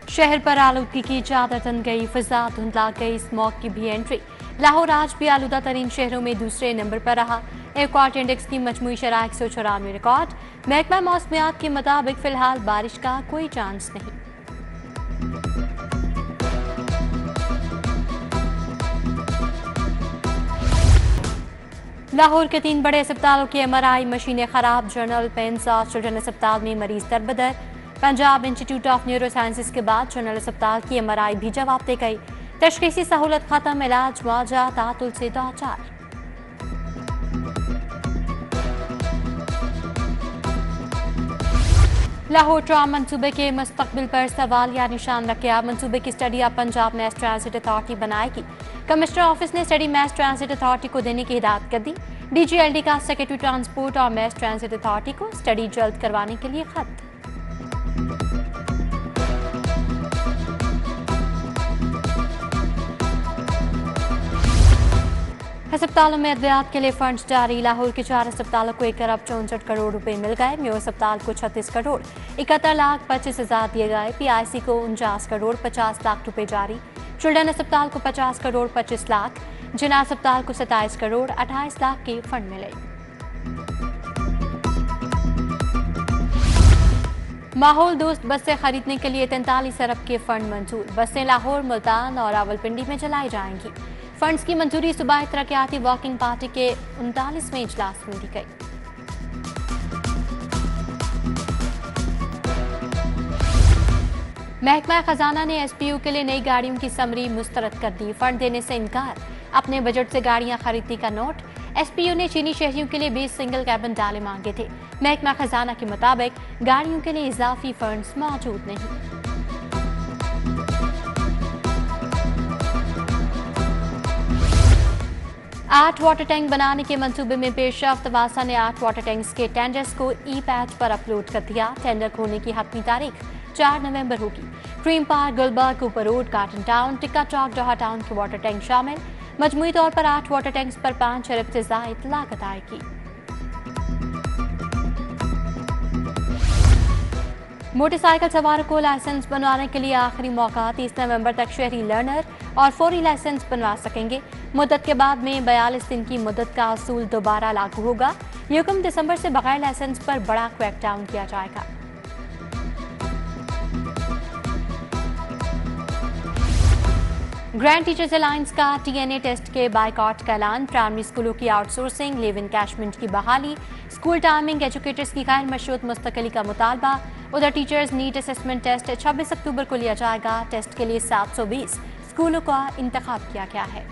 शहर पर आलूदगी की चादर तन गई, फिजा धुंधला गई, स्मॉग की भी एंट्री। लाहौर आज भी आलूदा तरीन शहरों में दूसरे नंबर पर रहा। एयर क्वालिटी इंडेक्स की मजमूई शरह 194 रिकॉर्ड। महकमा मौसमियात के मुताबिक फिलहाल बारिश का कोई चांस नहीं। लाहौर के 3 बड़े अस्पतालों की MRI मशीनें खराब। जनरल पेंस और चिल्ड्रन अस्पताल में मरीज दरबदर। Punjab institute of neuro sciences के बाद जनरल अस्पताल की MRI भी जवाब दे गई। तशखीसी सहूलत खत्म, इलाज मुआवजा तातुल से दो चार। लाहौर ट्राम मंसूबे के मुस्तकबिल पर सवाल या निशान रखे। मंसूबे की स्टडी अब पंजाब मैस ट्रांसिट अथॉरिटी बनाएगी। कमिश्नर ऑफिस ने स्टडी मैस ट्रांसिट अथॉरिटी को देने की हिदायत कर दी। DGLD का सेक्रेटरी ट्रांसपोर्ट और मैस ट्रांसिट अथॉरिटी को स्टडी जल्द करवाने के लिए खत। अस्पतालों में अद्वियात के लिए फंड्स जारी। लाहौर के 4 अस्पतालों को 1 अरब 64 करोड़ रुपए मिल गए। म्यू अस्पताल को 36 करोड़ 71,25,000 दिए गए। PIC को 49 करोड़ 50 लाख रुपए जारी। चिल्ड्रन अस्पताल को 50 करोड़ 25 लाख, जिना अस्पताल को 27 करोड़ 28 लाख के फंड मिले। माहौल दोस्त बसें खरीदने के लिए 43 अरब के फंड मंजूर। बसें लाहौर, मुल्तान और रावलपिंडी में चलाई जाएंगी। फंड्स की मंजूरी सूबाई तरक्याती वर्किंग पार्टी के 39वें इजलास में दी गई। महकमा खजाना ने SPU के लिए नई गाड़ियों की समरी मुस्तरद कर दी। फंड देने से इनकार। अपने बजट से गाड़ियां खरीदने का नोट। SPU ने चीनी शहरियों के लिए 20 सिंगल कैबिन डाले मांगे थे। महकमा खजाना के मुताबिक गाड़ियों के लिए इजाफी फंड्स मौजूद नहीं। आठ वाटर टैंक बनाने के मंसूबे में पेशरफ्त। वासा ने 8 वाटर टैंक्स के टेंडर्स को ई-पैच पर अपलोड कर दिया। टेंडर खोलने की हतमी तारीख 4 नवंबर होगी। क्रीम पार्क, गुलबर्ग, ऊपर रोड, गार्डन टाउन, टिक्का चौक, डोहा टाउन के वाटर टैंक शामिल। मजमूई तौर पर 8 वाटर टैंक्स पर 5 अरब से जायद लागत आएगी। मोटरसाइकिल सवार को लाइसेंस बनवाने के लिए आखिरी मौका। 30 नवंबर तक शहरी लर्नर और फौरी लाइसेंस बनवा सकेंगे। मुद्दत के बाद में 42 दिन की मुद्दत का असूल दोबारा लागू होगा। 1 दिसंबर से बगैर लाइसेंस पर बड़ा क्रैकडाउन किया जाएगा। ग्रैंड टीचर्स अलायंस का TNA टेस्ट के बायकॉट का ऐलान। प्राइमरी स्कूलों की आउटसोर्सिंग, लिव इन कैशमेंट की बहाली, स्कूल टाइमिंग, एजुकेटर्स की गैर मशरूत मुस्तकिली का मुतालबा। उधर टीचर्स नीट असेसमेंट टेस्ट 26 अक्टूबर को लिया जाएगा। टेस्ट के लिए 720 स्कूलों का इंतखाब किया गया है।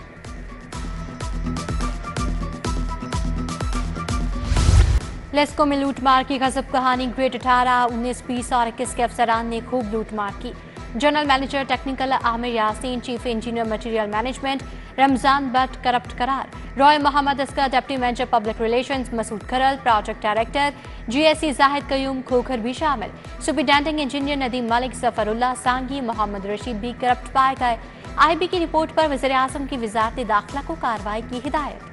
लेस्को में लूटमार की गजब कहानी। ग्रेड 18, 19, 20 और 21 के अफसरान ने खूब लूटमार की। General manager technical Aamir Yasin, chief engineer material management Ramzan Butt corrupt करार। Rai Mohammad Asghar, deputy manager public relations Masood Karal, project director GSC Zahid Qayyum Khokhar भी शामिल। सुपरिटेंडिंग इंजीनियर नदीम मलिक, जफरुल्लाह सांगी, मोहम्मद रशीद भी करप्ट पाए गए। IB की रिपोर्ट पर वज़ीर आज़म की वज़ारत दाखिला को कार्रवाई की हिदायत।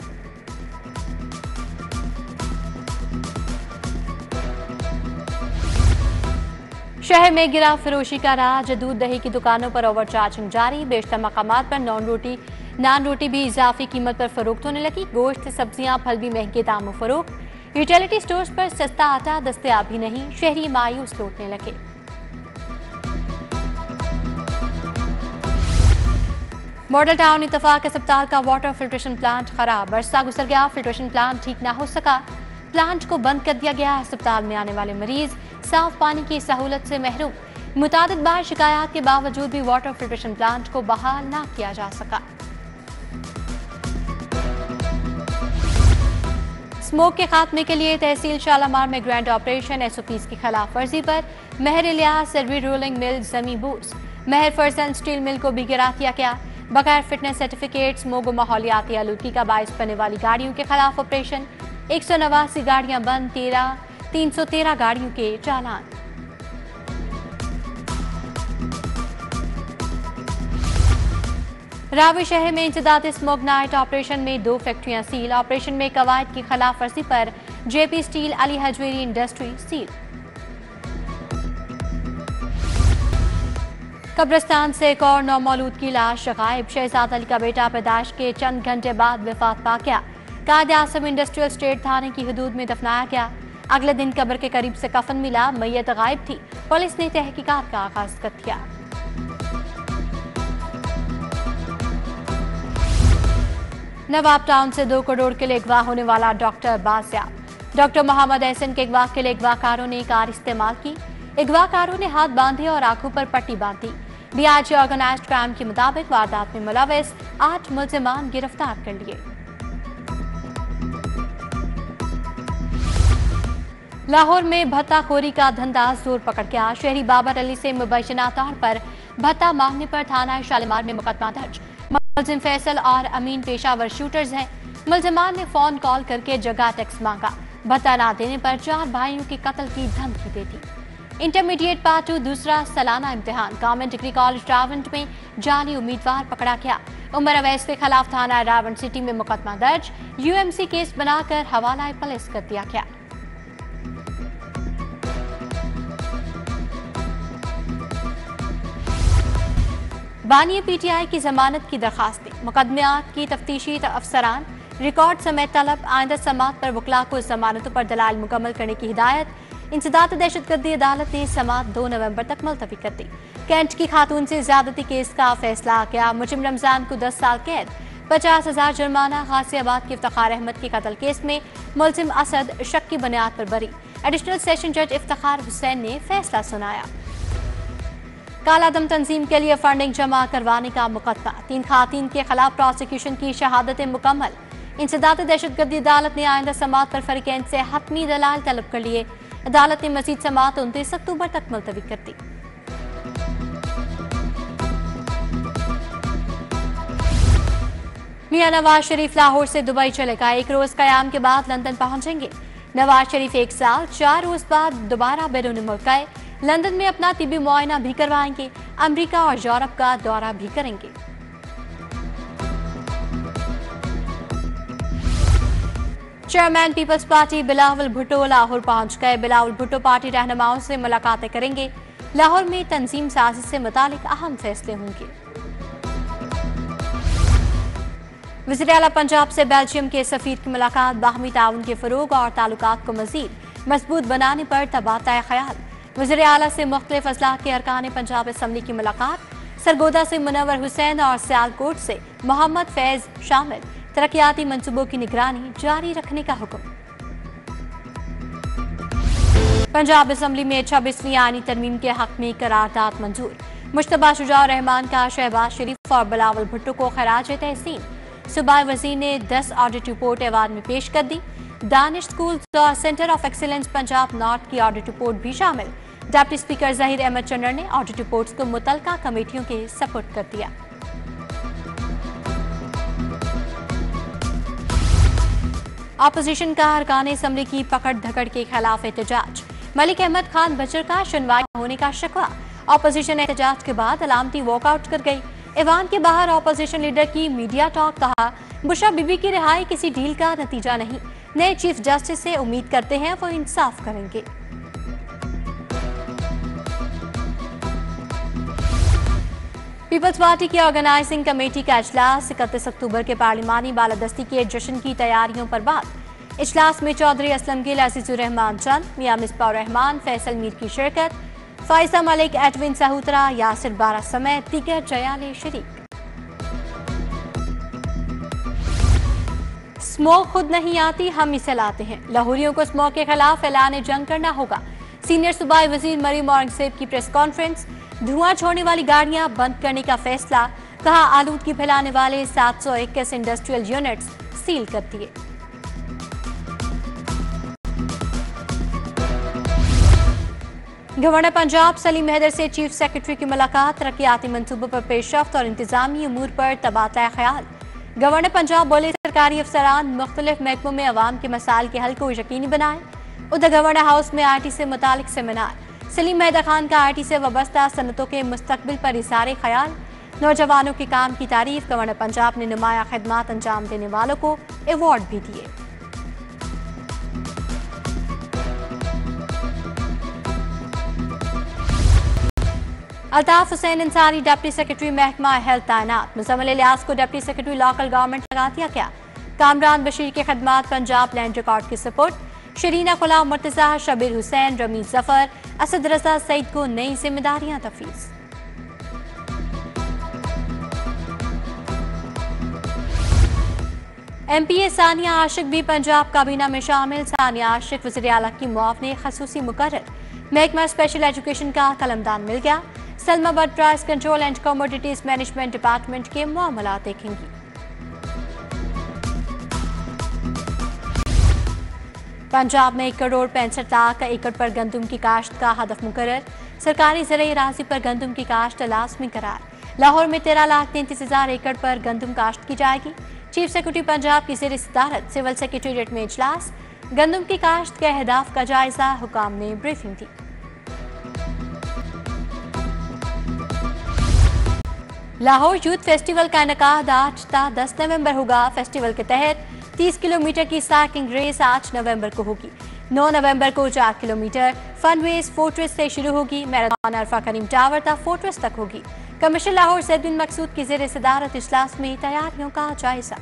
शहर में गिरा फिरोशी का राज। दूध दही की दुकानों पर ओवरचार्जिंग जारी। बेशतर मकामात पर नान रोटी भी इजाफी कीमत पर फरोख्त होने लगी। गोश्त, सब्जियां, फल भी महंगे दामों फरोख्त। यूटिलिटी स्टोर्स पर सस्ता आटा दस्तयाब ही नहीं। शहरी मायूस लौटने लगे। मॉडल टाउन इत्तफाक अस्पताल का वाटर फिल्ट्रेशन प्लांट खराब। अरसा गुजर गया, फिल्ट्रेशन प्लांट ठीक ना हो सका। प्लांट को बंद कर दिया गया। अस्पताल में आने वाले मरीज साफ पानी की सहूलत से महरूम। मुतादिद बार शिकायत के बावजूद भी वाटर फिल्ट्रेशन प्लांट को बहाल ना किया जा सका। स्मोक के खात्मे के लिए तहसील शालामार में ग्रैंड ऑपरेशन। SOPs की खिलाफ वर्जी पर महर इलियास सर्वी रोलिंग मिल जमी बूस। महर फर्सन स्टील मिल को भी गिरा दिया गया। बगैर फिटनेस सर्टिफिकेट स्मोक व माहौलियाती आलूदगी का बायस बनने वाली गाड़ियों के खिलाफ ऑपरेशन। 189 गाड़ियां बंद, 313 गाड़ियों के चालान। रावी शहर में इंसदाद स्मोक नाइट ऑपरेशन में 2 फैक्ट्रियां सील। ऑपरेशन में कवायद की खिलाफ वर्जी पर JP steel, Ali Hajvery industry seal. कब्रिस्तान से एक और नौमौलूद की लाश गायब। शहजाद अली का बेटा पैदाइश के चंद घंटे बाद वफात पा गया। कायद आजम इंडस्ट्रियल स्टेट थाने की हदूद में दफनाया गया। अगले दिन कब्र के करीब से कफन मिला, मैयत गायब थी। पुलिस ने तहकीकात का आगाज कर दिया। नवाब टाउन से 2 करोड़ के लिए अगवा होने वाला डॉक्टर बाजियाब। डॉक्टर मोहम्मद एहसन के अगवा के लिए अगवाकारों ने कार इस्तेमाल की। अगवाकारों ने हाथ बांधे और आंखों पर पट्टी बांधी। डीआईजी ऑर्गेनाइज्ड क्राइम के मुताबिक वारदात में मुलविस 8 मुल्जिमान गिरफ्तार कर लिए। लाहौर में भत्ताखोरी का धंधा जोर पकड़ गया। शहरी बाबर अली से मुबैना तौर पर भत्ता मांगने पर थाना शालीमार में मुकदमा दर्ज। मुलजिम फैसल और अमीन पेशावर शूटर्स हैं। मुलजिमान ने फोन कॉल करके जगह टैक्स मांगा। भत्ता ना देने पर 4 भाइयों के कत्ल की धमकी दे दी। इंटरमीडिएट पार्ट 2 दूसरा सालाना इम्तिहान गवर्नमेंट डिग्री कॉलेज रावंड में जाली उम्मीदवार पकड़ा गया। उमर अवैस के खिलाफ थाना रावंड सिटी में मुकदमा दर्ज। यूएमसी केस बनाकर हवाला पुलिस कर दिया गया। बानी पीटीआई की जमानत की दरखास्तें। मुकदमियात की तफ्तीशी अफसरान रिकॉर्ड समेत तलब। आइंदा समात पर वकला को जमानतों पर दलाल मुकम्मल करने की हिदायत। इंसदाद दहशतगर्दी अदालत ने समात 2 नवंबर तक मुलतवी कर दी। कैंट की खातून से ज्यादती केस का फैसला आ गया। मुजरिम रमजान को 10 साल कैद, 50,000 जुर्माना। गाजियाबाद के इफ्तिखार अहमद के कत्ल केस में मुलजिम असद शक की बुनियाद पर बरी। एडिशनल सेशन जज इफ्तिखार हुसैन ने फैसला सुनाया। कालादम तंजीम के लिए फंडिंग जमा करवाने का मुकदमा। 3 खातून के खिलाफ प्रोसिक्यूशन की शहादतें मुकम्मल। इंसदाद दहशतगर्दी अदालत ने आइंदा समात पर फरीकैन से हतमी दलाल तलब कर लिए। अदालत ने मजीद समात 29 अक्टूबर तक मुलतवी कर दी। मियां नवाज शरीफ लाहौर से दुबई चलेगा। 1 रोज कयाम के बाद लंदन पहुंचेंगे। नवाज शरीफ 1 साल 4 रोज बाद दोबारा बैरून मुल्क आए। लंदन में अपना तिब्बी मुआयना भी करवाएंगे। अमेरिका और यूरोप का दौरा भी करेंगे। Chairman people's party Bilawal Bhutto Lahore पहुंच गए। बिलावल भुट्टो पार्टी रहनुमाओं से मुलाकातें करेंगे। लाहौर में तंजीम साजी से मुतालिक अहम फैसले होंगे। वज़ीर आला पंजाब से बेल्जियम के सफीर की मुलाकात। बाहमी ताउन के फरोग और ताल्लुकात को मजीद मजबूत बनाने पर तबादला ख्याल। वज़ीर आला से मुख्तलिफ अजला के अरकान पंजाब असम्बली की मुलाकात। सरगोदा से मुनव्वर हुसैन और सियालकोट से मोहम्मद फैज शामिल। तरक्याती मंसूबों की निगरानी जारी रखने का हुक्म। पंजाब असम्बली में 26वीं आईनी तरमीम के हक में करारदाद मंजूर। मुश्तबा शुजा रहमान का शहबाज शरीफ और बिलावल भुट्टो को खराज तहसीन। सूबाई वजीर ने 10 ऑडिट रिपोर्ट एवार्ड में पेश कर दी। दानिश स्कूल और centre of excellence Punjab north की ऑडिट रिपोर्ट भी शामिल। डिप्टी स्पीकर जहीर अहमद चन्नर ने ऑडिट रिपोर्ट्स को मुतलका कमेटियों के सपोर्ट कर दिया। अपोजिशन का अरकान असम्बली की पकड़ धकड़ के खिलाफ एहतजाज। मलिक अहमद खान बचर का सुनवाई होने का शिकवा। अपोजिशन एहतजाज के बाद अलामती वॉकआउट कर गई। ईवान के बाहर अपोजिशन लीडर की मीडिया टॉक। कहा, बुशरा बीबी की रिहाई किसी डील का नतीजा नहीं। नए चीफ जस्टिस से उम्मीद करते हैं वो इंसाफ करेंगे। पीपल्स पार्टी की ऑर्गेनाइजिंग कमेटी का इजलास। 31 अक्टूबर के पार्लिमानी बालादस्ती के जश्न की तैयारियों पर बात। इजलास में चौधरी असलम गिल, अजीजुर रहमान चंद, मियां मिसबाह रहमान, फैसल मीर की शिरकत। फाइजा मलिक, एडविन साहूतरा, यासिर बारा समेत दीगर जयाले शरीक। स्मोक खुद नहीं आती, हम इसे लाते हैं। लाहौरियों को स्मोक के खिलाफ ऐलान जंग करना होगा। सीनियर सूबाई वजीर मरीम औरंगजेब की प्रेस कॉन्फ्रेंस। धुआं छोड़ने वाली गाड़ियां बंद करने का फैसला। कहा, आलूदगी फैलाने वाले 721 इंडस्ट्रियल यूनिट्स सील कर दिए। गवर्नर पंजाब सलीम हैदर से चीफ सेक्रेटरी की मुलाकात। तरक्याती मंसूबों पर पेशरफ्त और इंतजामी उमूर पर तबादला ख्याल। गवर्नर पंजाब बोले, सरकारी अफसरान मुख्तलिफ महकमों में अवाम के मसाइल के हल को यकीनी बनाए। उधर गवर्नर हाउस में आईटी से मुतालिक सेमिनार। सलीम हैदर खान का आईटी से वाबस्ता सनतों के मुस्तकबिल पर इज़हार ख्याल। नौजवानों के काम की तारीफ। गवर्नर पंजाब ने नुमाया खिदमात अंजाम देने वालों को अवार्ड भी दिए। अल्ताफ हुसैन अंसारी डिप्टी सेक्रेटरी महकमा हेल्थ तैनात। मुजम्मिल इलियास को डिप्टी सेक्रेटरी लोकल गवर्नमेंट लगा दिया गया। कामरान बशीर की खदमात पंजाब लैंड रिकॉर्ड की सपोर्ट। शरीना गुलाम मुर्तजा, शबीर हुसैन, रमीज जफर, असद रजा सईद को नई जिम्मेदारियां तफवीज। MP सानिया आशिक भी पंजाब काबीना में शामिल। सानिया आशिक वज़ीर आला की मुआवने खसूसी मुकर्रर। महकमा स्पेशल एजुकेशन का कलमदान मिल गया। Salma but price control and commodities management department के मामला देखेंगी। पंजाब में 1 करोड़ 65 लाख एकड़ पर गंदम की काश्त का हदफ मुकर्रर। सरकारी ज़राई राज़ी पर गंदम की काश्त लाज़मी करार। लाहौर में 13,33,000 एकड़ पर गंदम काश्त की जाएगी। चीफ सेक्रेटरी पंजाब की ज़ेर सदारत सिविल सेक्रेटेरिएट में इजलास। गंदम की काश्त के अहदाफ का जायजा, हुकाम ने ब्रीफिंग दी। लाहौर यूथ फेस्टिवल का इनेकाद 8 ta 10 नवंबर होगा। फेस्टिवल के तहत 30 किलोमीटर की साइकिलिंग रेस 8 नवंबर को होगी। 9 नवंबर को 4 किलोमीटर फनवेज फोर्ट्रेस से शुरू होगी। मैराथन अरफा करीम टावर तक फोर्ट्रेस तक होगी। कमिश्नर लाहौर सैयद बिन मकसूद की ज़ेर सदारत इजलास में तैयारियों का जायजा।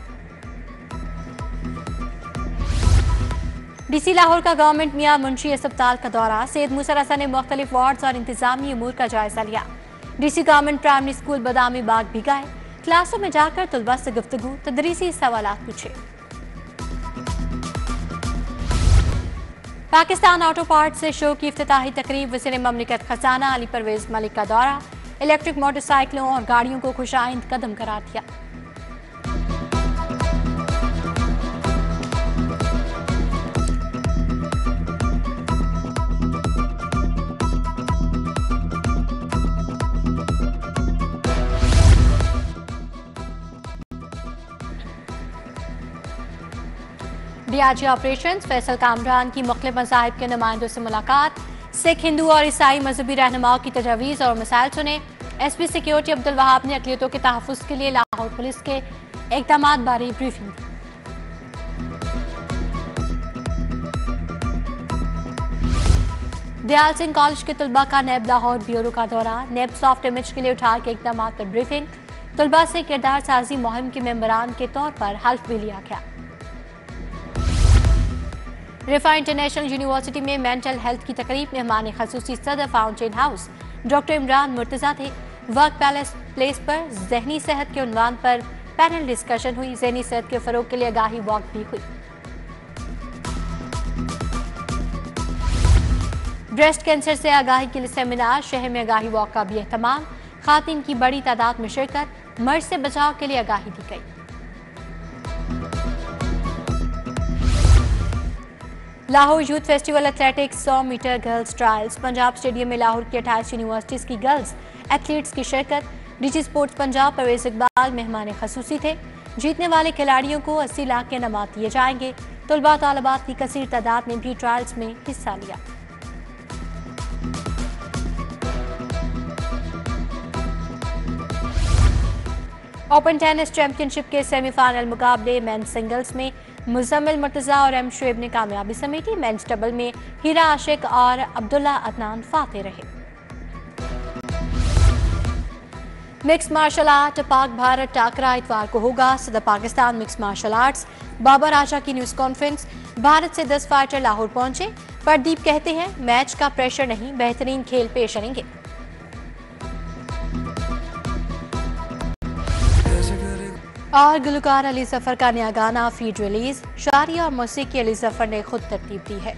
DC लाहौर का गवर्नमेंट मियां मुंशी अस्पताल का दौरा। सैयद मूसा रसा ने मुख्तलिफ वार्ड्स और इंतजामी अमूर का जायजा लिया। DC government primary school Badami Bagh भी गए। क्लासों में जाकर तलबा से गुफ्तगू, तदरीसी सवालात पूछे। पाकिस्तान ऑटो पार्ट से शो की इफ्तिताही तकरीब। वज़ीर ममलिकत खजाना अली परवेज मलिक का दौरा। इलेक्ट्रिक मोटरसाइकिलों और गाड़ियों को खुशाइंद कदम करार दिया। DIG ऑपरेशंस फैसल कामरान की मुख्तलिफ मज़ाहिब के नुमाइंदों से मुलाकात। सिख, हिंदू और ईसाई मजहबी रहनुमाओं की तजावीज़ और मसाइल सुने। SP सिक्योरिटी अब्दुल वहाब ने अक़लियतों के तहफ़्फ़ुज़ के लिए लाहौर पुलिस के इक़दामात बारे ब्रीफिंग दी। दयाल सिंह कॉलेज के तलबा का नैब लाहौर ब्यूरो का दौरा। नैब सॉफ्ट इमेज के लिए उठा के इक़दामात पर ब्रीफिंग। तलबा से किरदार साजी मुहिम के मेंबरान के तौर पर हल्फ भी लिया गया। रिफा इंटरनेशनल यूनिवर्सिटी में मेंटल हेल्थ की तकरीब। मेहमान खसूसी सदर fountain house doctor Imran Murtaza थे। वर्क प्लेस पर जहनी सेहत के उन्वान पर पैनल डिस्कशन हुई। जहनी सेहत के फरोग के लिए आगाही वॉक भी हुई। ब्रेस्ट कैंसर से आगाही के लिए सेमिनार। शहर में आगाही वॉक का भी एहतमाम। खातिन की बड़ी तादाद में शिरकत। मर्ज से बचाव के लिए आगाही दी गई। Lahore youth festival athletics 100 metre girls trials. Punjab stadium में लाहौर की 28 यूनिवर्सिटीज़ की गर्ल्स एथलीट्स की शिरकत। DG स्पोर्ट्स पंजाब परवेज इकबाल मेहमान खसूसी थे। जीतने वाले खिलाड़ियों को 80 लाख के इनामात दिए जाएंगे। तलबा तालिबात की कसीर तादाद ने भी ट्रायल्स में हिस्सा लिया। ओपन टेनिस चैंपियनशिप के सेमीफाइनल मुकाबले मेंस सिंगल्स में मुजम्मिल मुर्तजा और M शुएब ने कामयाबी समेटी। मेंस डबल में हीरा आशिक और अब्दुल्ला अदनान फाते रहे। Mix martial art Pak Bharat टाकरा इतवार को होगा। सदर पाकिस्तान मिक्स मार्शल आर्ट्स बाबा राजा की न्यूज कॉन्फ्रेंस। भारत से 10 फाइटर लाहौर पहुंचे। प्रदीप कहते हैं मैच का प्रेशर नहीं, बेहतरीन खेल पेश करेंगे। और गुलकार अली जफर का नया गाना फीड रिलीज। शायरी और मौसीकी अली जफर ने खुद तरतीब दी है।